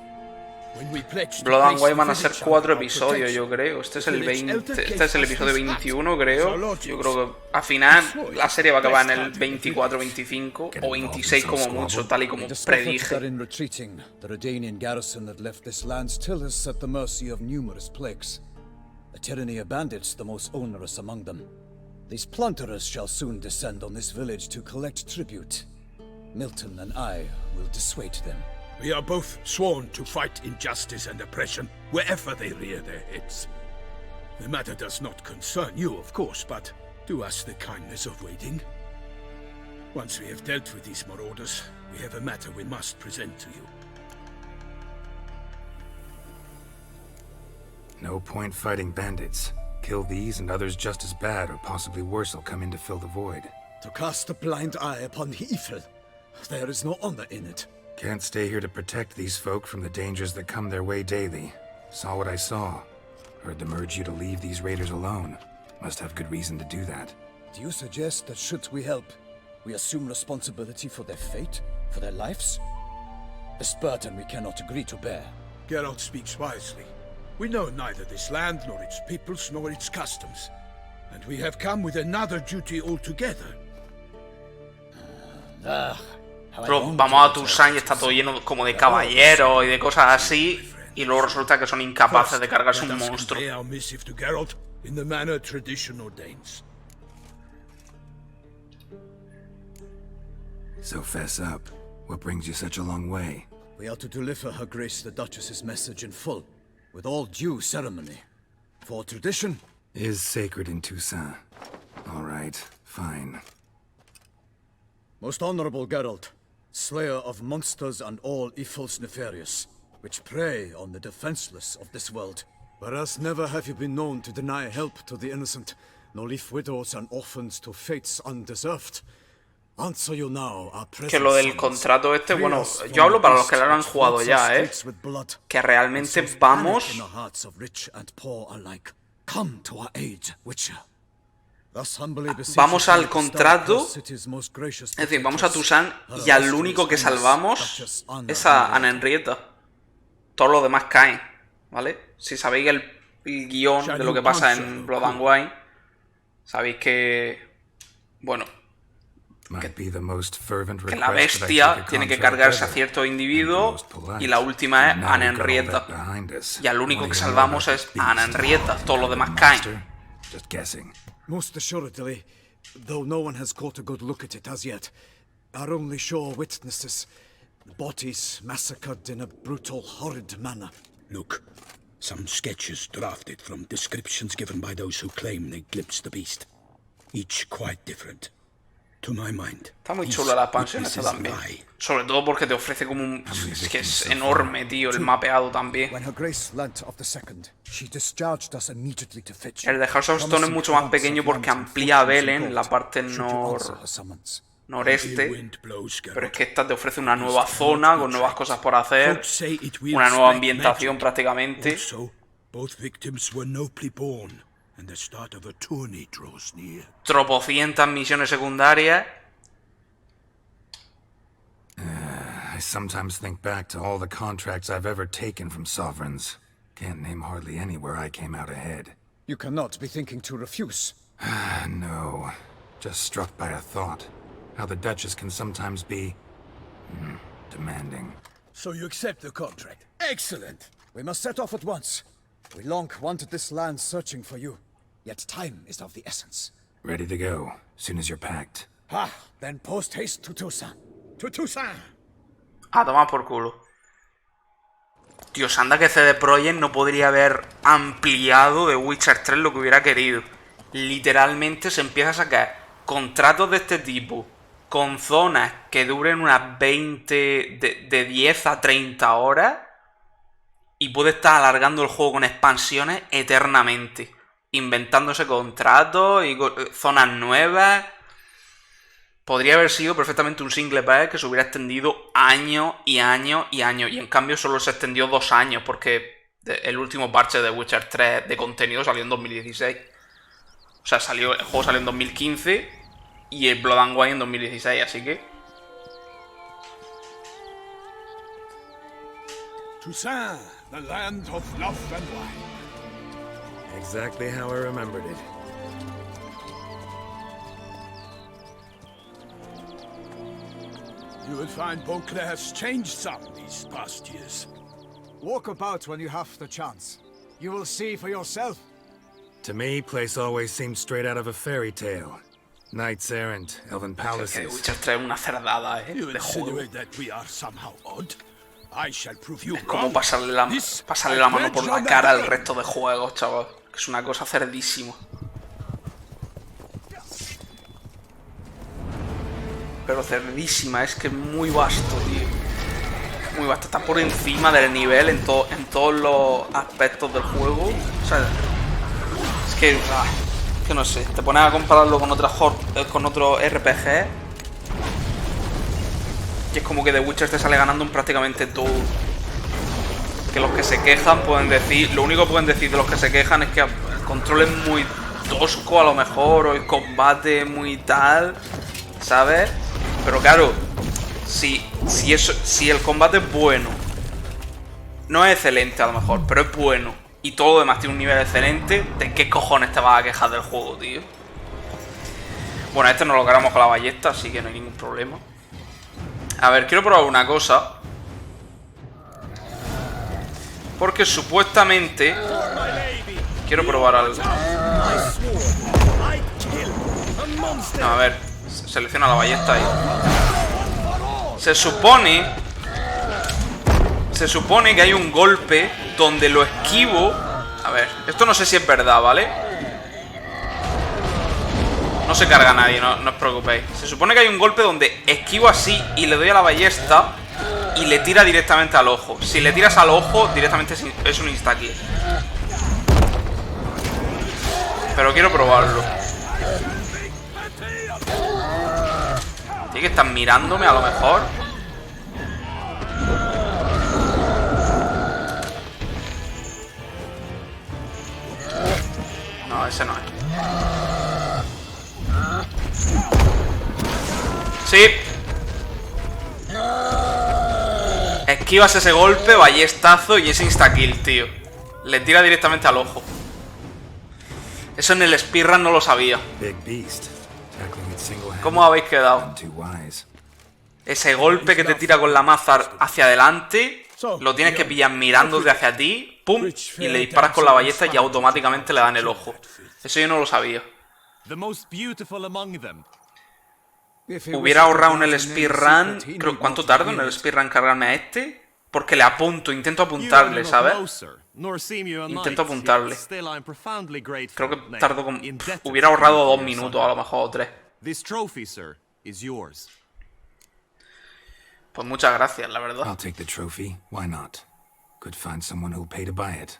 S9: When we pledged
S1: Blood and Wine van a ser 4 episodios, yo creo. Este es el 20, este es el episodio 21, creo. Yo creo que al final la serie va a acabar en el 24, 25 o 26 como mucho, tal y como predije.
S10: In retreating, the Redanian garrison that left this land still is at the mercy of numerous plagues. The tyranny of bandits, the most onerous among them. These plunderers shall soon descend on this village to collect tribute. Milton and I will dissuade them.
S9: We are both sworn to fight injustice and oppression wherever they rear their heads. The matter does not concern you, of course, but do us the kindness of waiting. Once we have dealt with these marauders, we have a matter we must present to you.
S2: No point fighting bandits. Kill these and others just as bad or possibly worse will come in to fill the void.
S10: To cast a blind eye upon the evil. There is no honor in it.
S2: Can't stay here to protect these folk from the dangers that come their way daily. Saw what I saw. Heard them urge you to leave these raiders alone. Must have good reason to do that.
S10: Do you suggest that should we help, we assume responsibility for their fate, for their lives? This burden we cannot agree to bear.
S9: Geralt speaks wisely. We know neither this land, nor its peoples, nor its customs. And we have come with another duty altogether.
S1: Pero vamos a Tushan y está todo lleno como de caballeros y de cosas así. Y luego resulta que son incapaces de cargarse un monstruo.
S2: So fess up. What brings you such a long way?
S10: We are to deliver Her Grace the Duchess's message in full, with all due ceremony. For tradition
S2: is sacred in Toussaint. All right, fine.
S10: Most honorable Geralt, slayer of monsters and all evils nefarious, which prey on the defenseless of this world. Whereas never have you been known to deny help to the innocent, nor leave widows and orphans to fates undeserved. Answer you now, our
S1: que lo del contrato este, bueno, yo hablo para los que lo han jugado ya, que realmente vamos... Vamos al contrato, es decir, vamos a Tushan y al único que salvamos es a Ana Henrietta. Todos los demás caen, ¿vale? Si sabéis el guión de lo que pasa en Blood and Wine, sabéis que, bueno, que la bestia tiene que cargarse a cierto individuo y la última es Ana Henrietta. Y al único que salvamos es a Ana Henrietta, todos los demás caen.
S10: Most assuredly, though no one has caught a good look at it as yet, our only sure witnesses, bodies massacred in a brutal, horrid manner.
S9: Look, some sketches drafted from descriptions given by those who claim they glimpsed the beast. Each quite different. To my mind,
S1: Está muy chula la expansión esta también. Sobre todo porque te ofrece como un... Es que es enorme, tío, el mapeado también.
S10: When Her Grace learnt of the second, she discharged us immediately to fetch you.
S1: El de House of Stone es mucho más pequeño porque amplía a Belen en la parte noreste. Pero es que esta te ofrece una nueva zona con nuevas cosas por hacer. Una nueva ambientación prácticamente. Tropocientas misiones secundarias.
S2: I sometimes think back to all the contracts I've ever taken from sovereigns. Can't name hardly any where I came out ahead.
S10: You cannot be thinking to refuse.
S2: No. Just struck by a thought. How the Duchess can sometimes be... demanding.
S8: So you accept the contract. Excellent!
S10: We must set off at once. We long wanted this land searching for you. Yet time is of the essence.
S2: Ready to go, soon as you're packed.
S10: Ah, then post haste to Toussaint.
S8: To Toussaint!
S1: A tomar por culo. Dios, anda que CD Projekt no podría haber ampliado de Witcher 3 lo que hubiera querido. Literalmente se empieza a sacar contratos de este tipo con zonas que duren unas 20, de 10 a 30 horas y puede estar alargando el juego con expansiones eternamente, inventándose contratos y zonas nuevas. Podría haber sido perfectamente un single player que se hubiera extendido años y años y años. Y en cambio solo se extendió 2 años porque el último parche de Witcher 3 de contenido salió en 2016. O sea, el juego salió en 2015 y el Blood and Wine en 2016, así que...
S9: Toussaint, the land of love and wine.
S2: Exactly how I remembered it.
S9: You will find Beauclair's changed some these past years.
S10: Walk about when you have the chance. You will see for yourself.
S2: To me, place always seemed straight out of a fairy tale. Knights errant, elven
S1: Es que
S2: palaces.
S1: Witcher 3 es una cerdada,
S9: You
S1: de juego.
S9: insinuate that we are somehow odd? I shall prove you
S1: Es como
S9: wrong.
S1: pasarle la mano por la cara al resto de juegos, chaval. Que es una cosa cerdísima. Pero cerdísima, es que es muy vasto, tío. Muy vasto, está por encima del nivel en todos los aspectos del juego. O sea, es que no sé, te pones a compararlo con otros RPG y es como que The Witcher te sale ganando en prácticamente todo. Que los que se quejan pueden decir, lo único que pueden decir de los que se quejan es que el control es muy tosco a lo mejor, o el combate muy tal, ¿sabes? Pero claro, si el combate es bueno, no es excelente a lo mejor, pero es bueno, y todo lo demás tiene un nivel excelente, ¿de qué cojones te vas a quejar del juego, tío? Bueno, este nos lo cargamos con la ballesta, así que no hay ningún problema. A ver, quiero probar una cosa. Porque supuestamente quiero probar algo. No, a ver, selecciona la ballesta ahí. Se supone que hay un golpe donde lo esquivo. A ver, esto no sé si es verdad, ¿vale? No se carga nadie, no os preocupéis. Se supone que hay un golpe donde esquivo así y le doy a la ballesta y le tira directamente al ojo. Si le tiras al ojo, directamente es un insta-kill. Pero quiero probarlo. Tiene que estar mirándome a lo mejor. No, ese no es. Sí. Esquivas ese golpe, ballestazo y es insta-kill, tío. Le tira directamente al ojo. Eso en el speedrun no lo sabía. ¿Cómo habéis quedado? Ese golpe que te tira con la maza hacia adelante, lo tienes que pillar mirándote hacia ti, pum, y le disparas con la ballesta y automáticamente le dan el ojo. Eso yo no lo sabía. Hubiera ahorrado en el speedrun. ¿Cuánto tardo en el speedrun cargarme a este? Porque le apunto, intento apuntarle, ¿sabes? Intento apuntarle. Creo que tardo con... Hubiera ahorrado 2 minutos, a lo mejor, o 3.
S11: is yours.
S1: Pues muchas gracias, la verdad.
S2: I'll take the trophy. Why not? Could find someone who'll pay to buy it.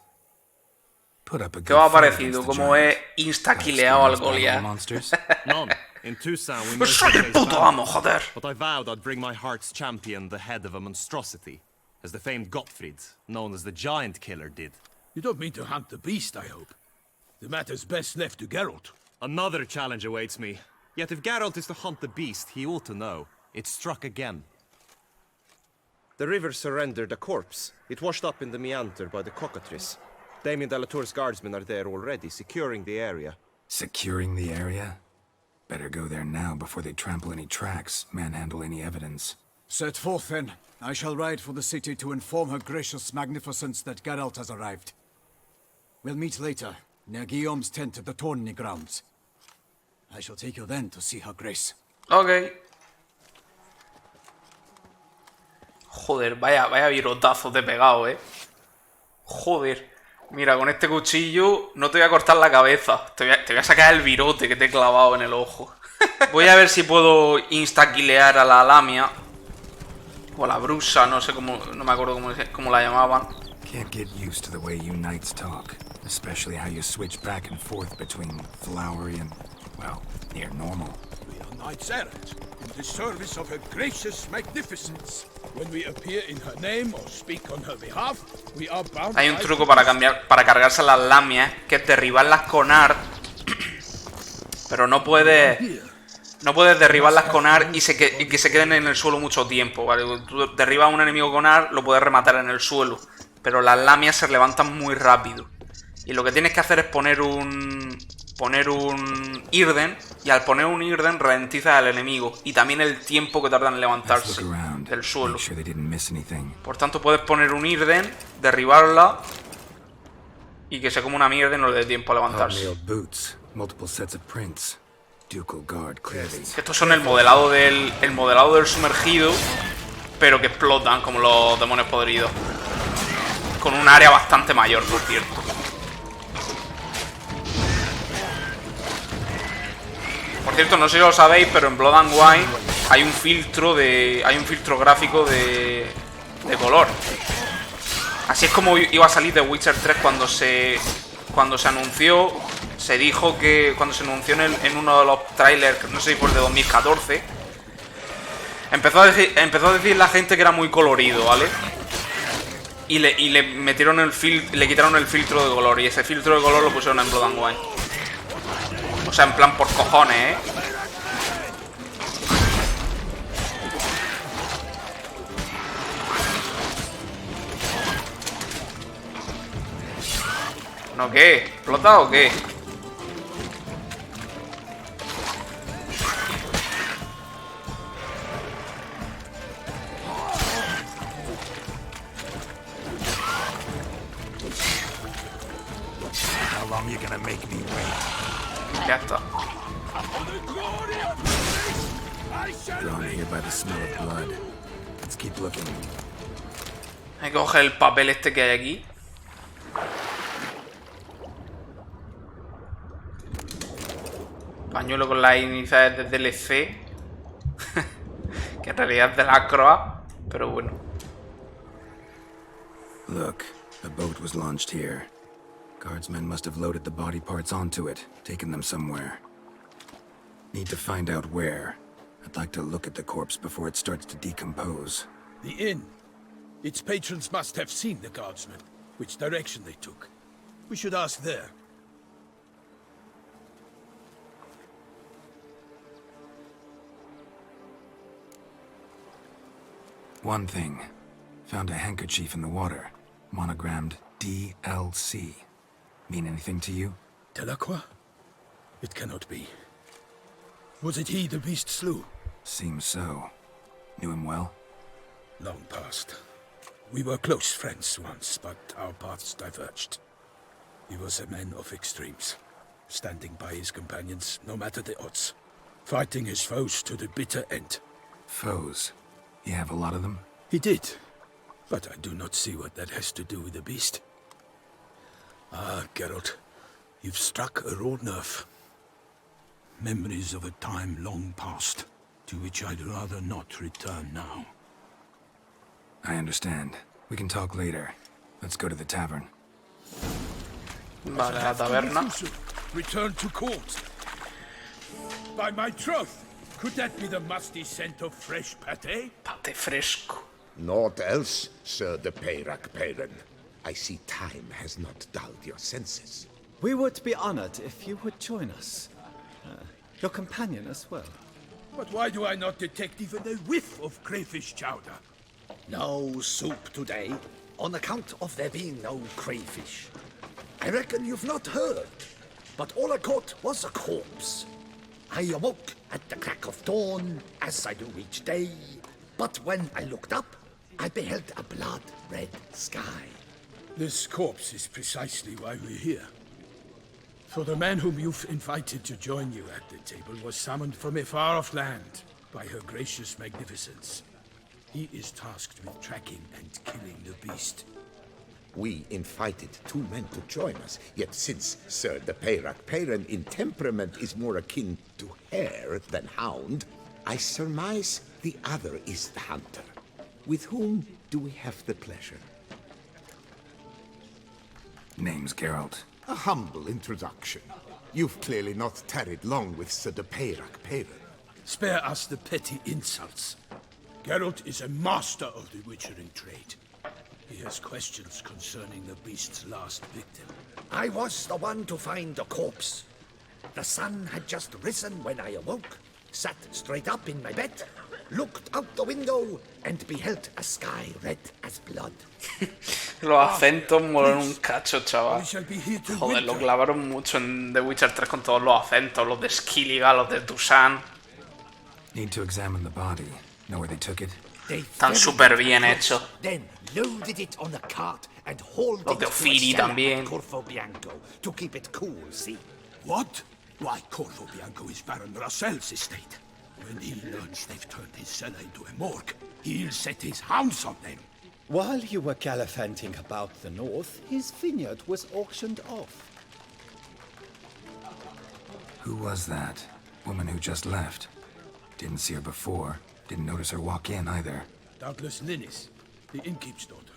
S2: Put up a
S1: ¿Qué os ha
S2: good fight
S1: parecido?
S2: against the
S1: Como he
S2: giant.
S1: insta-quileado al
S2: Got experience battling
S1: Goliath.
S2: monsters?
S11: None. In Tucson, we
S1: Pues
S11: mostly
S1: soy el
S11: chased
S1: puto amo,
S11: vampires,
S1: joder.
S11: but I vowed I'd bring my heart's champion the head of a monstrosity, as the famed Gottfried, known as the Giant Killer, did.
S9: You don't mean to hunt the beast, I hope. The matter's best left to Geralt.
S11: Another challenge awaits me. Yet if Geralt is to hunt the beast, he ought to know. It struck again. The river surrendered a corpse. It washed up in the meander by the cockatrice. Damien de la Tour's guardsmen are there already, securing the area.
S2: Securing the area? Better go there now before they trample any tracks, manhandle any evidence.
S10: Set forth, then. I shall ride for the city to inform her gracious magnificence that Geralt has arrived. We'll meet later, near Guillaume's tent at the Tourney grounds. I shall take you then to see her grace.
S1: Ok. Joder, vaya virotazos te he pegado, Joder. Mira, con este cuchillo no te voy a cortar la cabeza. Te voy a sacar el virote que te he clavado en el ojo. Voy a ver si puedo insta-quilear a la lamia. O a la brusa, no sé cómo... No me acuerdo cómo la llamaban.
S2: Can't get used to the way you knights talk, especially how you switch back and forth between flowery and, well, near normal.
S9: We are knights errant, in the service of her gracious magnificence. When we appear in her name or speak on her behalf, we are bound.
S1: Hay un truco para cargarse las lamias, que es derribarlas con ar. Pero no puedes derribarlas con ar y que se queden en el suelo mucho tiempo, ¿vale? Tú derribas a un enemigo con ar, lo puedes rematar en el suelo. Pero las lamias se levantan muy rápido. Y lo que tienes que hacer es poner un Irden. Y al poner un Irden ralentizas al enemigo. Y también el tiempo que tardan en levantarse del suelo. Por tanto puedes poner un Irden, derribarla y que se come una mierda y no le dé tiempo a levantarse. Que estos son el modelado del sumergido, pero que explotan como los demonios podridos. Con un área bastante mayor, por cierto. Por cierto, no sé si lo sabéis, pero en Blood and Wine hay un filtro gráfico de color. Así es como iba a salir The Witcher 3 cuando se anunció. Se dijo que cuando se anunció en uno de los trailers, no sé si fue el de 2014, empezó a decir la gente que era muy colorido, ¿vale? Y le metieron le quitaron el filtro de color. Y ese filtro de color lo pusieron en Blood and Wine. O sea, en plan por cojones, ¿No qué? ¿Explota o qué? Ya está. Hay que coger el papel este que hay aquí. Pañuelo con las iniciales de DLC. Que en realidad es de la Croa, pero bueno.
S2: Look, a boat was launched here. Guardsmen must have loaded the body parts onto it, taken them somewhere. Need to find out where. I'd like to look at the corpse before it starts to decompose.
S9: The inn. Its patrons must have seen the guardsmen, which direction they took. We should ask there.
S2: One thing. Found a handkerchief in the water, monogrammed DLC. Mean anything to you?
S9: Delacroix? It cannot be. Was it he the beast slew?
S2: Seems so. Knew him well?
S9: Long past. We were close friends once, but our paths diverged. He was a man of extremes, standing by his companions no matter the odds, fighting his foes to the bitter end.
S2: Foes? You have a lot of them?
S9: He did, but I do not see what that has to do with the beast. Ah, Geralt, you've struck a raw nerve. Memories of a time long past. to which I'd rather not return now.
S2: I understand. We can talk later. Let's go to the tavern.
S1: Vale, la taberna.
S9: Return to court. By my troth, could that be the musty scent of fresh pate?
S1: Pate fresco.
S12: Naught else, Sir de Peyrac Peyran. I see time has not dulled your senses.
S13: We would be honored if you would join us. Your companion as well.
S9: But why do I not detect even a whiff of crayfish chowder?
S14: No soup today, on account of there being no crayfish. I reckon you've not heard, but all I caught was a corpse. I awoke at the crack of dawn, as I do each day, but when I looked up, I beheld a blood-red sky.
S9: This corpse is precisely why we're here. For the man whom you've invited to join you at the table was summoned from a far-off land by her gracious magnificence. He is tasked with tracking and killing the beast.
S12: We invited two men to join us, yet since Sir de Peyrac Peyran in temperament is more akin to hare than hound, I surmise the other is the hunter. With whom do we have the pleasure?
S2: Name's Geralt.
S12: A humble introduction. You've clearly not tarried long with Sir de Peyrac Peyran.
S9: Spare us the petty insults. Geralt is a master of the witchering trade. He has questions concerning the beast's last victim.
S14: I was the one to find the corpse. The sun had just risen when I awoke, sat straight up in my bed, looked out the window, and beheld a sky red as blood.
S1: Los acentos molan un cacho, chaval. Joder, lo clavaron mucho en The Witcher 3 con todos los acentos, los de Skilliga, los de Dusan.
S2: Need to examine the body. Know where they took it?
S1: Están súper bien hechos.
S14: Then loaded it on a cart and hauled
S1: Los de
S14: it to a
S1: Ofiri
S14: cellar
S1: también.
S14: at Corvo Bianco to keep it cool, see?
S9: What? Why, Corvo Bianco is Baron Russell's estate. When he learns they've turned his cellar into a morgue, he'll set his hounds on them.
S13: While you were gallivanting about the north, his vineyard was auctioned off.
S2: Who was that? Woman who just left. Didn't see her before. Didn't notice her walk in either.
S9: Doubtless Linnis, the innkeep's daughter.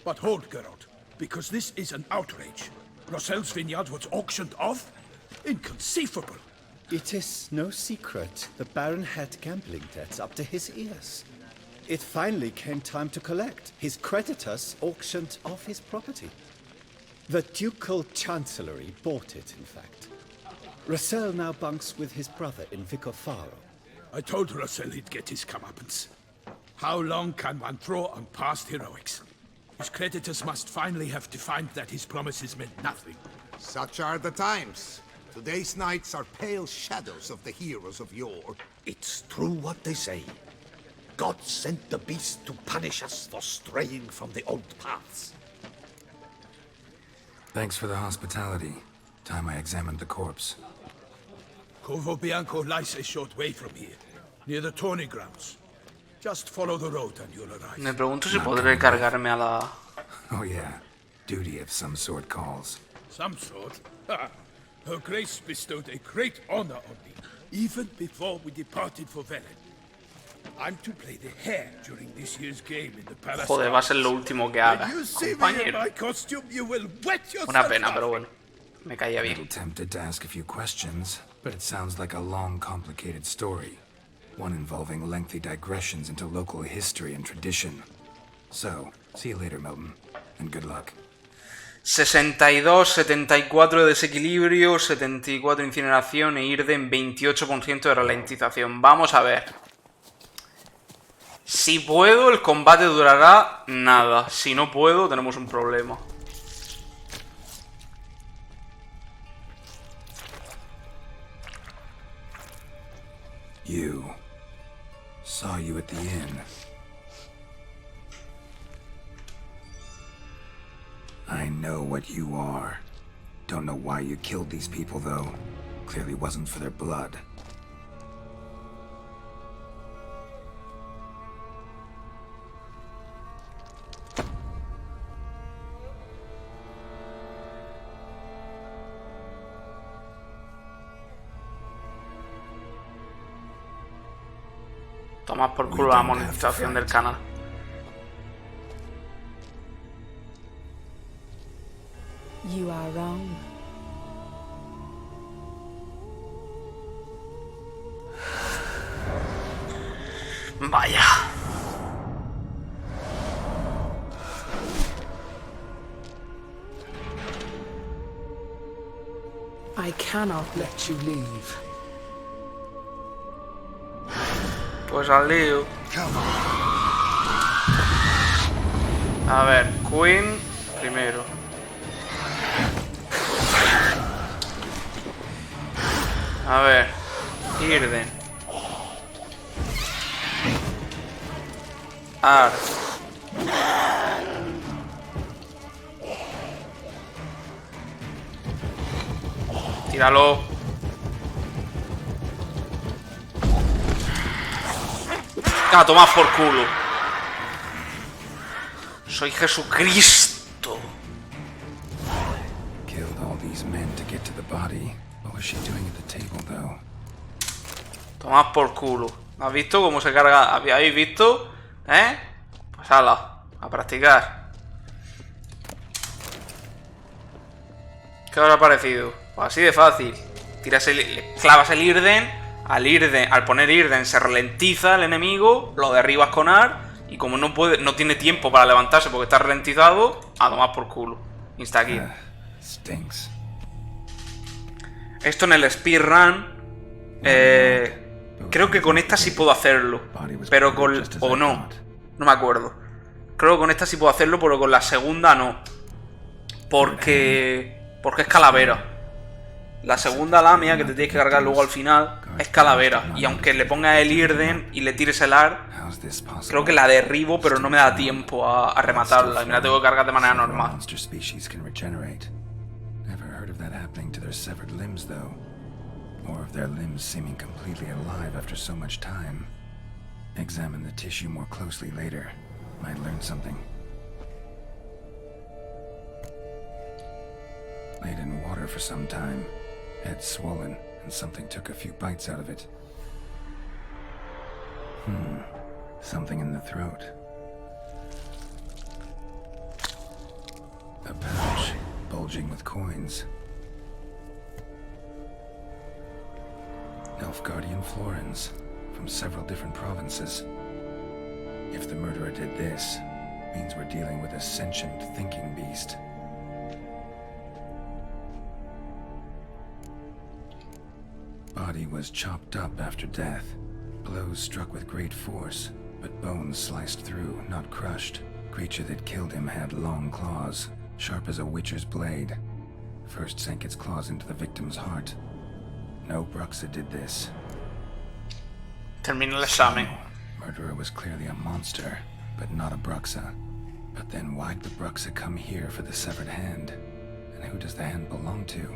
S9: But hold, Geralt, because this is an outrage. Russell's vineyard was auctioned off? Inconceivable.
S13: It is no secret the Baron had gambling debts up to his ears. It finally came time to collect. His creditors auctioned off his property. The Ducal Chancellery bought it, in fact. Russell now bunks with his brother in Vicofaro.
S9: I told Russell he'd get his comeuppance. How long can one throw on past heroics? His creditors must finally have defined that his promises meant nothing.
S12: Such are the times. Today's knights are pale shadows of the heroes of yore.
S14: It's true what they say. God sent the beast to punish us for straying from the old paths.
S2: Thanks for the hospitality. Time I examined the corpse.
S9: Corvo Bianco lies a short way from here, near the tourney grounds. Just follow the road and you'll arrive.
S1: Me pregunto si podré cargarme a la...
S2: Oh yeah. Duty of some sort calls.
S9: Some sort? Her Grace bestowed a great honor on me, even before we departed for Velen. I'm to play the hare during this year's game in the palace.
S1: Joder, va a ser lo último que haga,
S9: When you see me in
S1: compañero.
S9: my costume, you will wet yourself.
S1: Una pena, pero bueno. Me caía
S2: A little
S1: bien.
S2: tempted to ask a few questions, but it sounds like a long, complicated story. One involving lengthy digressions into local history and tradition. So, see you later, Milton, and good luck.
S1: 62, 74 de desequilibrio, 74 de incineración e Irden 28% de ralentización. Vamos a ver. Si puedo, el combate durará nada. Si no puedo, tenemos un problema.
S2: You. Saw you at the inn. I know what you are. Don't know why you killed these people, though. Clearly wasn't for their blood.
S1: Tomad por culo la monetización del canal.
S15: You are wrong.
S1: Vaya.
S15: I cannot let you leave.
S1: Pues al lío. A ver, Queen primero. A ver, Irden. Ar. Tíralo. Ah, toma por culo. Soy Jesucristo.
S2: Killed all these men to get to the body. What was she doing at the table, though?
S1: Toma por culo. ¿Has visto cómo se carga? ¿Habéis visto? ¿Eh? Pues hala, a practicar. ¿Qué os ha parecido? Pues así de fácil. Tiras le clavas el Irden. Al poner Irden se ralentiza el enemigo. Lo derribas con Ar. Y como no tiene tiempo para levantarse porque está ralentizado, a tomar por culo. Insta kill.
S2: Stinks.
S1: Esto en el speedrun. Creo que con esta sí puedo hacerlo. Pero con. O no. No me acuerdo. Creo que con esta sí puedo hacerlo, pero con la segunda no. Porque es calavera. La segunda lamia que te tienes que cargar luego al final es calavera. Y aunque le pongas el Irden y le tires el Ar, creo que la derribo, pero no me da tiempo a rematarla. Y me la tengo que cargar de manera normal.
S2: Or of their limbs seeming completely alive after so much time. Examine the tissue more closely later. Might learn something. Laid in water for some time. Head swollen, and something took a few bites out of it. Something in the throat. A pouch, bulging with coins. Elfguardian florins from several different provinces. If the murderer did this, means we're dealing with a sentient thinking beast. Body was chopped up after death. Blows struck with great force, but bones sliced through, not crushed. Creature that killed him had long claws, sharp as a witcher's blade. First sank its claws into the victim's heart. No Bruxa did this.
S1: Termina el examen.
S2: Murderer was clearly a monster, but not a Bruxa. But then why'd the Bruxa come here for the severed hand? And who does the hand belong to?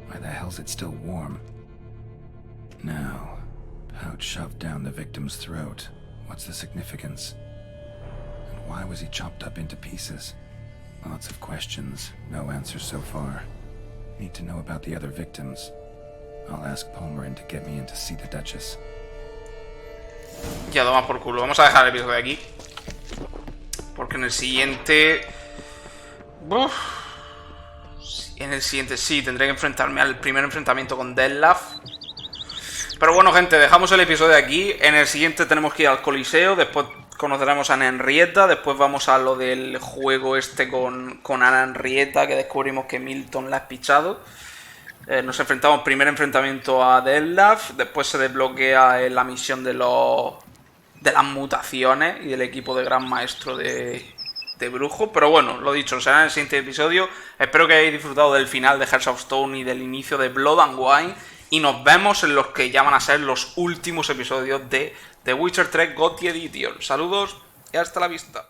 S2: Why the hell's it still warm? Now, pouch shoved down the victim's throat. What's the significance? And why was he chopped up into pieces? Lots of questions, no answers so far. Need to know about the other victims. I'll ask Palmerin to get me in to see the Duchess.
S1: Ya toma por culo. Vamos a dejar el episodio de aquí. Porque en el siguiente... En el siguiente sí, tendré que enfrentarme al primer enfrentamiento con Detlef. Pero bueno, gente, dejamos el episodio aquí. En el siguiente tenemos que ir al Coliseo. Después conoceremos a Ana Henrietta. Después vamos a lo del juego este con Ana Henrietta, que descubrimos que Milton la ha espichado. Nos enfrentamos, primer enfrentamiento a Detlef. Después se desbloquea la misión de las mutaciones y del equipo de Gran Maestro de Brujo. Pero bueno, lo dicho, será en el siguiente episodio. Espero que hayáis disfrutado del final de Hearts of Stone y del inicio de Blood and Wine. Y nos vemos en los que ya van a ser los últimos episodios de The Witcher 3 GOTY Edition. Saludos y hasta la vista.